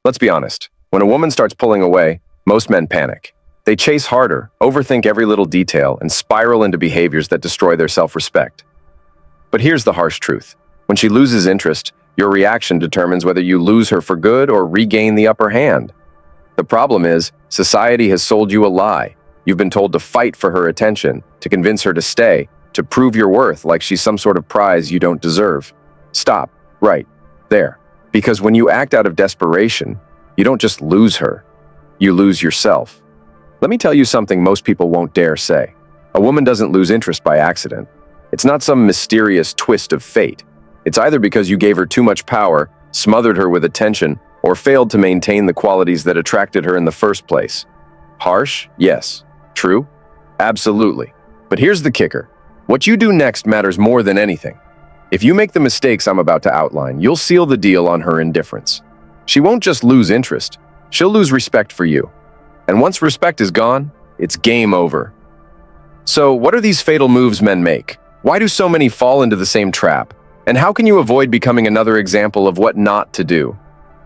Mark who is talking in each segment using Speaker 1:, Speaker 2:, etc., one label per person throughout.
Speaker 1: Let's be honest. When a woman starts pulling away, most men panic. They chase harder, overthink every little detail, and spiral into behaviors that destroy their self-respect. But here's the harsh truth. When she loses interest, your reaction determines whether you lose her for good or regain the upper hand. The problem is, society has sold you a lie. You've been told to fight for her attention, to convince her to stay, to prove your worth like she's some sort of prize you don't deserve. Stop, right there. Because when you act out of desperation, you don't just lose her, you lose yourself. Let me tell you something most people won't dare say. A woman doesn't lose interest by accident. It's not some mysterious twist of fate. It's either because you gave her too much power, smothered her with attention, or failed to maintain the qualities that attracted her in the first place. Harsh? Yes. True? Absolutely. But here's the kicker. What you do next matters more than anything. If you make the mistakes I'm about to outline, you'll seal the deal on her indifference. She won't just lose interest, she'll lose respect for you. And once respect is gone, it's game over. So, what are these fatal moves men make? Why do so many fall into the same trap? And how can you avoid becoming another example of what not to do?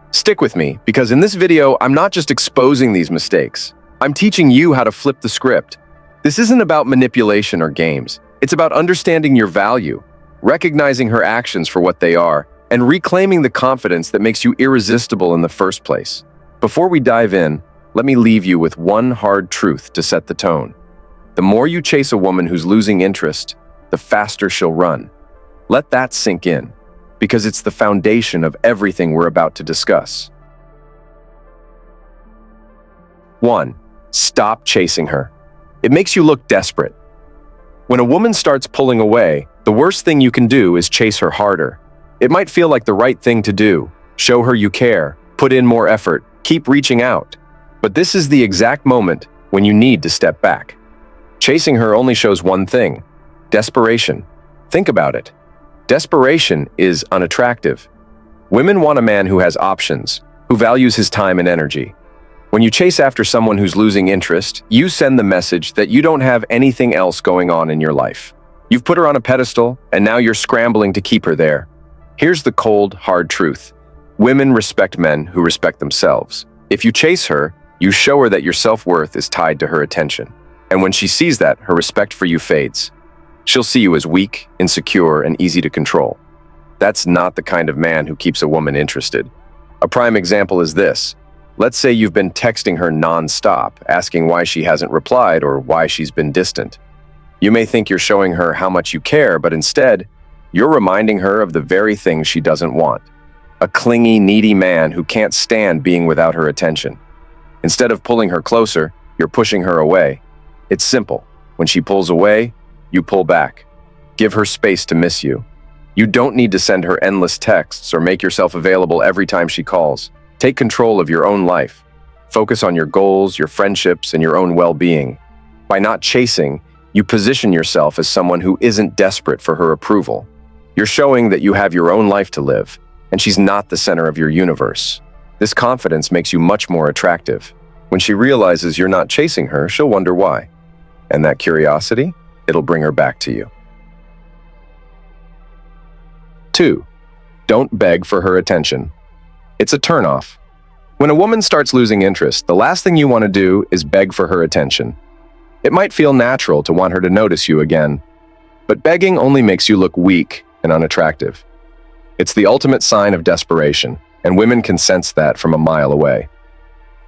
Speaker 1: Stick with me, because in this video, I'm not just exposing these mistakes. I'm teaching you how to flip the script. This isn't about manipulation or games. It's about understanding your value, recognizing her actions for what they are, and reclaiming the confidence that makes you irresistible in the first place. Before we dive in, let me leave you with one hard truth to set the tone. The more you chase a woman who's losing interest, the faster she'll run. Let that sink in, because it's the foundation of everything we're about to discuss. 1. Stop chasing her. It makes you look desperate. When a woman starts pulling away, the worst thing you can do is chase her harder. It might feel like the right thing to do. Show her you care, put in more effort, keep reaching out. But this is the exact moment when you need to step back. Chasing her only shows one thing: desperation. Think about it. Desperation is unattractive. Women want a man who has options, who values his time and energy. When you chase after someone who's losing interest, you send the message that you don't have anything else going on in your life. You've put her on a pedestal, and now you're scrambling to keep her there. Here's the cold, hard truth. Women respect men who respect themselves. If you chase her, you show her that your self-worth is tied to her attention. And when she sees that, her respect for you fades. She'll see you as weak, insecure, and easy to control. That's not the kind of man who keeps a woman interested. A prime example is this. Let's say you've been texting her non-stop, asking why she hasn't replied or why she's been distant. You may think you're showing her how much you care, but instead, you're reminding her of the very thing she doesn't want. A clingy, needy man who can't stand being without her attention. Instead of pulling her closer, you're pushing her away. It's simple. When she pulls away, you pull back. Give her space to miss you. You don't need to send her endless texts or make yourself available every time she calls. Take control of your own life. Focus on your goals, your friendships, and your own well-being. By not chasing, you position yourself as someone who isn't desperate for her approval. You're showing that you have your own life to live, and she's not the center of your universe. This confidence makes you much more attractive. When she realizes you're not chasing her, she'll wonder why. And that curiosity, it'll bring her back to you. 2. Don't beg for her attention. It's a turnoff. When a woman starts losing interest, the last thing you want to do is beg for her attention. It might feel natural to want her to notice you again, but begging only makes you look weak and unattractive. It's the ultimate sign of desperation, and women can sense that from a mile away.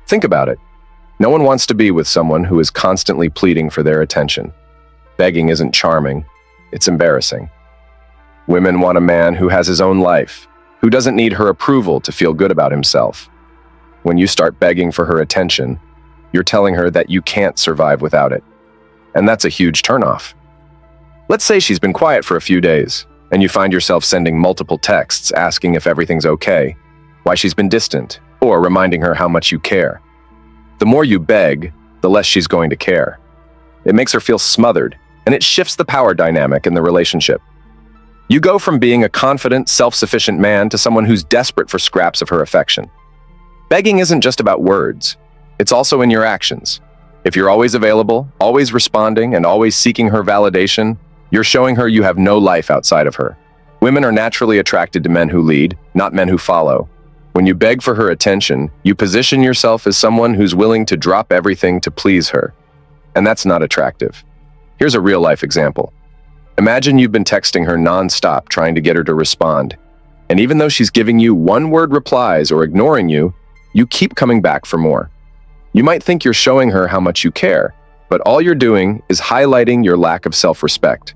Speaker 1: Think about it. No one wants to be with someone who is constantly pleading for their attention. Begging isn't charming, it's embarrassing. Women want a man who has his own life, who doesn't need her approval to feel good about himself. When you start begging for her attention, you're telling her that you can't survive without it. And that's a huge turnoff. Let's say she's been quiet for a few days, and you find yourself sending multiple texts asking if everything's okay, why she's been distant, or reminding her how much you care. The more you beg, the less she's going to care. It makes her feel smothered, and it shifts the power dynamic in the relationship. You go from being a confident, self-sufficient man to someone who's desperate for scraps of her affection. Begging isn't just about words. It's also in your actions. If you're always available, always responding, and always seeking her validation, you're showing her you have no life outside of her. Women are naturally attracted to men who lead, not men who follow. When you beg for her attention, you position yourself as someone who's willing to drop everything to please her. And that's not attractive. Here's a real-life example. Imagine you've been texting her non-stop trying to get her to respond. And even though she's giving you one-word replies or ignoring you, you keep coming back for more. You might think you're showing her how much you care, but all you're doing is highlighting your lack of self-respect.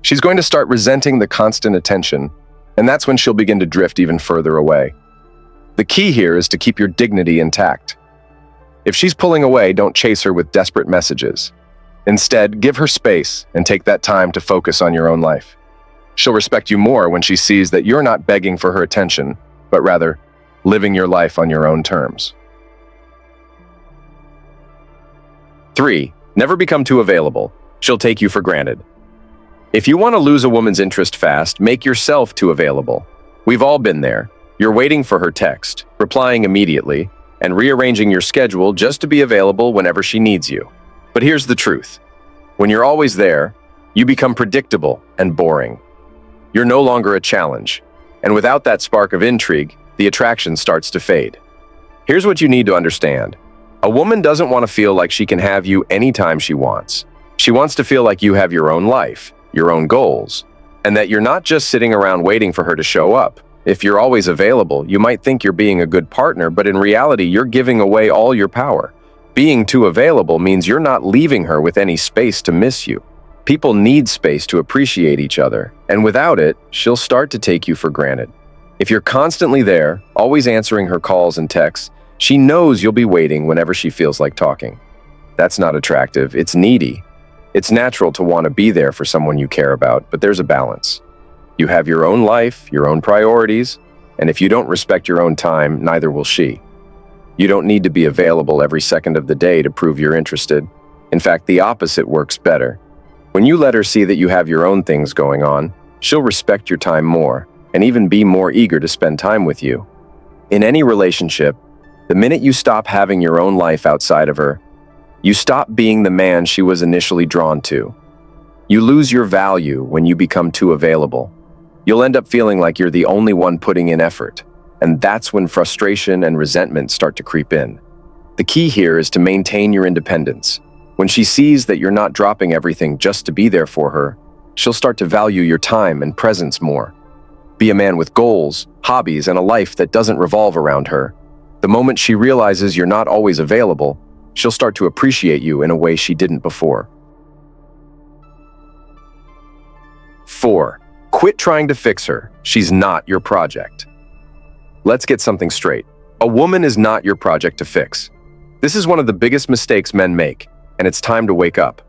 Speaker 1: She's going to start resenting the constant attention, and that's when she'll begin to drift even further away. The key here is to keep your dignity intact. If she's pulling away, don't chase her with desperate messages. Instead, give her space and take that time to focus on your own life. She'll respect you more when she sees that you're not begging for her attention, but rather living your life on your own terms. 3. Never become too available. She'll take you for granted. If you want to lose a woman's interest fast, make yourself too available. We've all been there. You're waiting for her text, replying immediately, and rearranging your schedule just to be available whenever she needs you. But here's the truth. When you're always there, you become predictable and boring. You're no longer a challenge, and without that spark of intrigue, the attraction starts to fade. Here's what you need to understand. A woman doesn't want to feel like she can have you anytime she wants. She wants to feel like you have your own life, your own goals, and that you're not just sitting around waiting for her to show up. If you're always available, you might think you're being a good partner, but in reality, you're giving away all your power. Being too available means you're not leaving her with any space to miss you. People need space to appreciate each other, and without it, she'll start to take you for granted. If you're constantly there, always answering her calls and texts, she knows you'll be waiting whenever she feels like talking. That's not attractive, it's needy. It's natural to want to be there for someone you care about, but there's a balance. You have your own life, your own priorities, and if you don't respect your own time, neither will she. You don't need to be available every second of the day to prove you're interested. In fact, the opposite works better. When you let her see that you have your own things going on, she'll respect your time more, and even be more eager to spend time with you. In any relationship, the minute you stop having your own life outside of her, you stop being the man she was initially drawn to. You lose your value when you become too available. You'll end up feeling like you're the only one putting in effort, and that's when frustration and resentment start to creep in. The key here is to maintain your independence. When she sees that you're not dropping everything just to be there for her, she'll start to value your time and presence more. Be a man with goals, hobbies, and a life that doesn't revolve around her. The moment she realizes you're not always available, she'll start to appreciate you in a way she didn't before. 4. Quit trying to fix her. She's not your project. Let's get something straight. A woman is not your project to fix. This is one of the biggest mistakes men make, and it's time to wake up.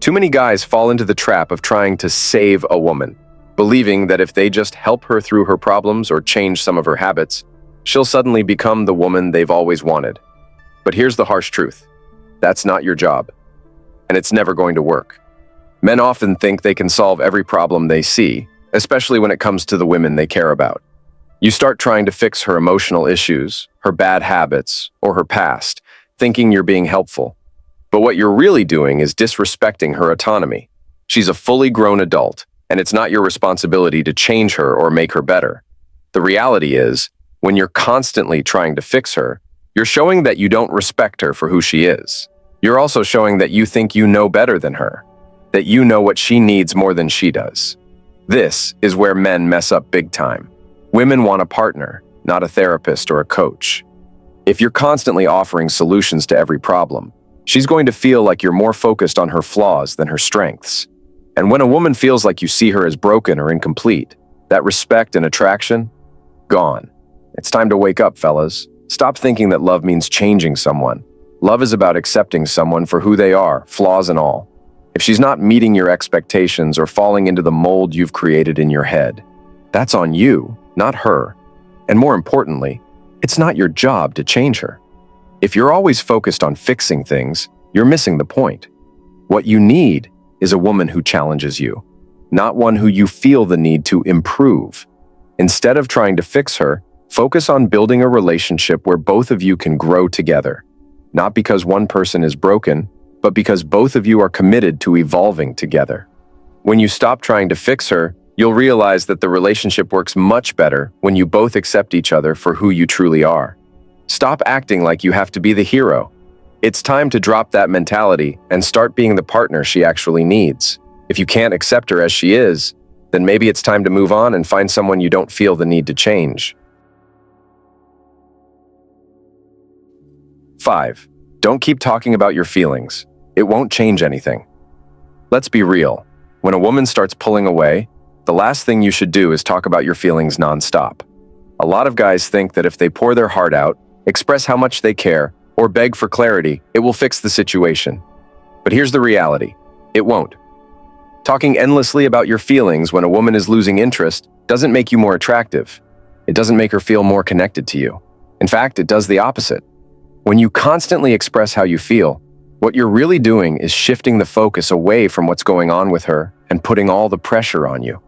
Speaker 1: Too many guys fall into the trap of trying to save a woman, believing that if they just help her through her problems or change some of her habits, she'll suddenly become the woman they've always wanted. But here's the harsh truth. That's not your job, and it's never going to work. Men often think they can solve every problem they see, especially when it comes to the women they care about. You start trying to fix her emotional issues, her bad habits, or her past, thinking you're being helpful. But what you're really doing is disrespecting her autonomy. She's a fully grown adult, and it's not your responsibility to change her or make her better. The reality is, when you're constantly trying to fix her, you're showing that you don't respect her for who she is. You're also showing that you think you know better than her, that you know what she needs more than she does. This is where men mess up big time. Women want a partner, not a therapist or a coach. If you're constantly offering solutions to every problem, she's going to feel like you're more focused on her flaws than her strengths. And when a woman feels like you see her as broken or incomplete, that respect and attraction, gone. It's time to wake up, fellas. Stop thinking that love means changing someone. Love is about accepting someone for who they are, flaws and all. If she's not meeting your expectations or falling into the mold you've created in your head, that's on you, not her. And more importantly, it's not your job to change her. If you're always focused on fixing things, you're missing the point. What you need is a woman who challenges you, not one who you feel the need to improve. Instead of trying to fix her, focus on building a relationship where both of you can grow together. Not because one person is broken, but because both of you are committed to evolving together. When you stop trying to fix her, You'll realize that the relationship works much better when you both accept each other for who you truly are. Stop acting like you have to be the hero. It's time to drop that mentality and start being the partner she actually needs. If you can't accept her as she is, then maybe it's time to move on and find someone you don't feel the need to change. 5. Don't keep talking about your feelings. It won't change anything. Let's be real. When a woman starts pulling away, the last thing you should do is talk about your feelings nonstop. A lot of guys think that if they pour their heart out, express how much they care, or beg for clarity, it will fix the situation. But here's the reality. It won't. Talking endlessly about your feelings when a woman is losing interest doesn't make you more attractive. It doesn't make her feel more connected to you. In fact, it does the opposite. When you constantly express how you feel, what you're really doing is shifting the focus away from what's going on with her and putting all the pressure on you.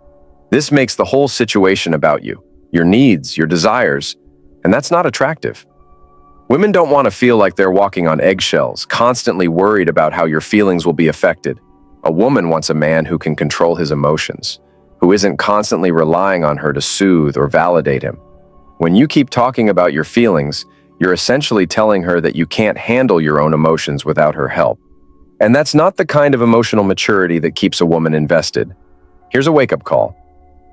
Speaker 1: This makes the whole situation about you, your needs, your desires, and that's not attractive. Women don't want to feel like they're walking on eggshells, constantly worried about how your feelings will be affected. A woman wants a man who can control his emotions, who isn't constantly relying on her to soothe or validate him. When you keep talking about your feelings, you're essentially telling her that you can't handle your own emotions without her help. And that's not the kind of emotional maturity that keeps a woman invested. Here's a wake-up call.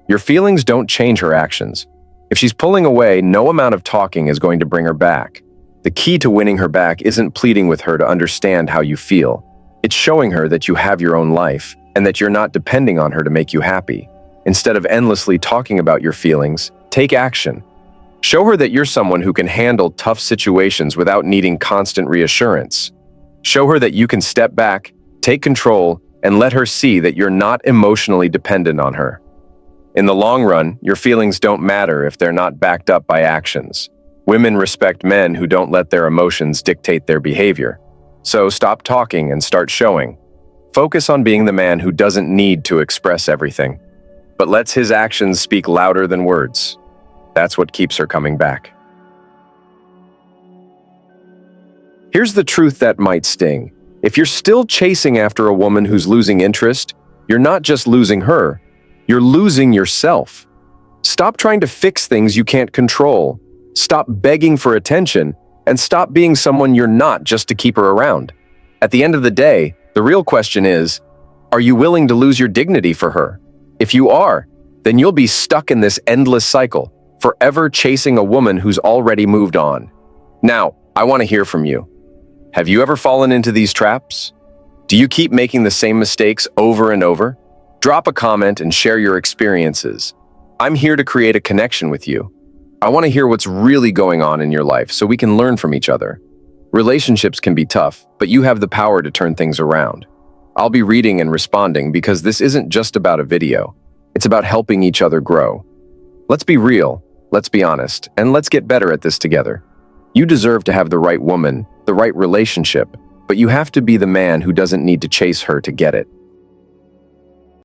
Speaker 1: Your feelings don't change her actions. If she's pulling away, no amount of talking is going to bring her back. The key to winning her back isn't pleading with her to understand how you feel. It's showing her that you have your own life and that you're not depending on her to make you happy. Instead of endlessly talking about your feelings, take action. Show her that you're someone who can handle tough situations without needing constant reassurance. Show her that you can step back, take control, and let her see that you're not emotionally dependent on her. In the long run, your feelings don't matter if they're not backed up by actions. Women respect men who don't let their emotions dictate their behavior. So stop talking and start showing. Focus on being the man who doesn't need to express everything, but lets his actions speak louder than words. That's what keeps her coming back. Here's the truth that might sting. If you're still chasing after a woman who's losing interest, you're not just losing her, you're losing yourself. Stop trying to fix things you can't control. Stop begging for attention, and stop being someone you're not just to keep her around. At the end of the day, the real question is, are you willing to lose your dignity for her? If you are, then you'll be stuck in this endless cycle, forever chasing a woman who's already moved on. Now, I want to hear from you. Have you ever fallen into these traps? Do you keep making the same mistakes over and over? Drop a comment and share your experiences. I'm here to create a connection with you. I want to hear what's really going on in your life so we can learn from each other. Relationships can be tough, but you have the power to turn things around. I'll be reading and responding because this isn't just about a video. It's about helping each other grow. Let's be real, let's be honest, and let's get better at this together. You deserve to have the right woman, the right relationship, but you have to be the man who doesn't need to chase her to get it.